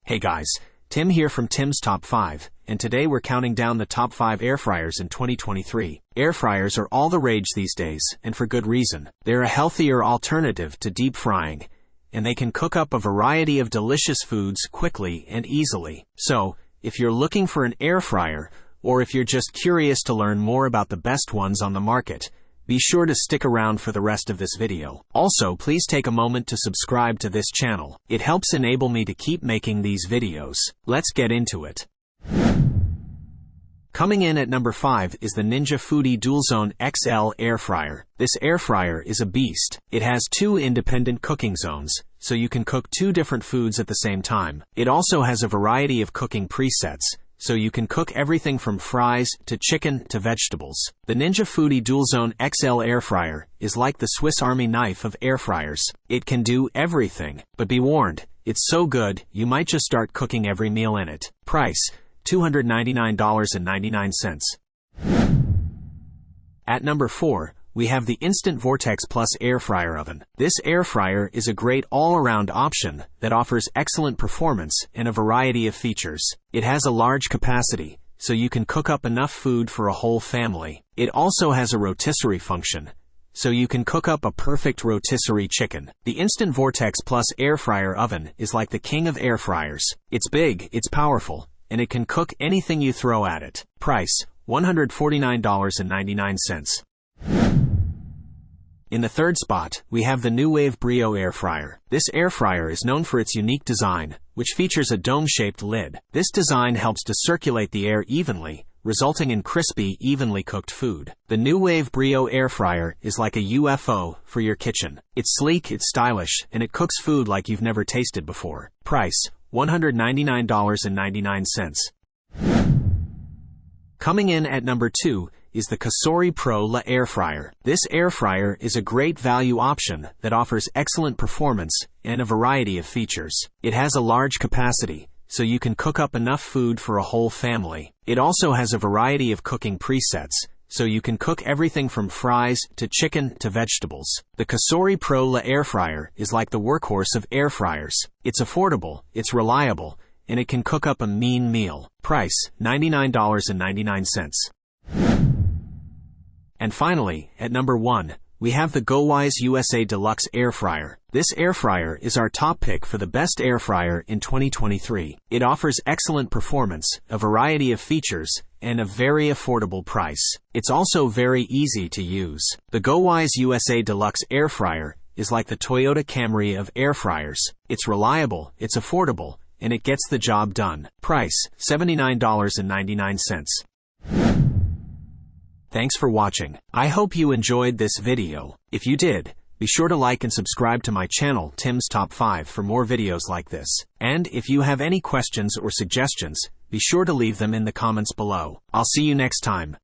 Hey guys, Tim here from Tim's Top 5, and today we're counting down the top 5 air fryers in 2023. Air fryers are all the rage these days, and for good reason. They're a healthier alternative to deep frying, and they can cook up a variety of delicious foods quickly and easily. So, if you're looking for an air fryer, or if you're just curious to learn more about the best ones on the market, be sure to stick around for the rest of this video. Also, please take a moment to subscribe to this channel. It helps enable me to keep making these videos. Let's get into it. Coming in at number 5 is the Ninja Foodi DualZone XL Air Fryer. This air fryer is a beast. It has 2 independent cooking zones, so you can cook 2 different foods at the same time. It also has a variety of cooking presets, so you can cook everything from fries to chicken to vegetables. The Ninja Foodi DualZone XL Air Fryer is like the Swiss Army knife of air fryers. It can do everything, but be warned, it's so good, you might just start cooking every meal in it. Price, $299.99. At number 4, we have the Instant Vortex Plus Air Fryer Oven. This air fryer is a great all-around option that offers excellent performance and a variety of features. It has a large capacity, so you can cook up enough food for a whole family. It also has a rotisserie function, so you can cook up a perfect rotisserie chicken. The Instant Vortex Plus Air Fryer Oven is like the king of air fryers. It's big, it's powerful, and it can cook anything you throw at it. Price, $149.99. In the third spot, we have the NuWave Brio Air Fryer. This air fryer is known for its unique design, which features a dome-shaped lid. This design helps to circulate the air evenly, resulting in crispy, evenly cooked food. The NuWave Brio Air Fryer is like a UFO for your kitchen. It's sleek, it's stylish, and it cooks food like you've never tasted before. Price, $199.99. Coming in at number 2 is the Cosori Pro La Air Fryer. This air fryer is a great value option that offers excellent performance and a variety of features. It has a large capacity, so you can cook up enough food for a whole family. It also has a variety of cooking presets, so you can cook everything from fries to chicken to vegetables. The Cosori Pro La Air Fryer is like the workhorse of air fryers. It's affordable, it's reliable, and it can cook up a mean meal. Price, $99.99. And finally, at number 1, we have the GoWise USA Deluxe Air Fryer. This air fryer is our top pick for the best air fryer in 2023. It offers excellent performance, a variety of features, and a very affordable price. It's also very easy to use. The GoWise USA Deluxe Air Fryer is like the Toyota Camry of air fryers. It's reliable, it's affordable, and it gets the job done. Price, $79.99. Thanks for watching. I hope you enjoyed this video. If you did, be sure to like and subscribe to my channel, Tim's Top 5, for more videos like this. And if you have any questions or suggestions, be sure to leave them in the comments below. I'll see you next time.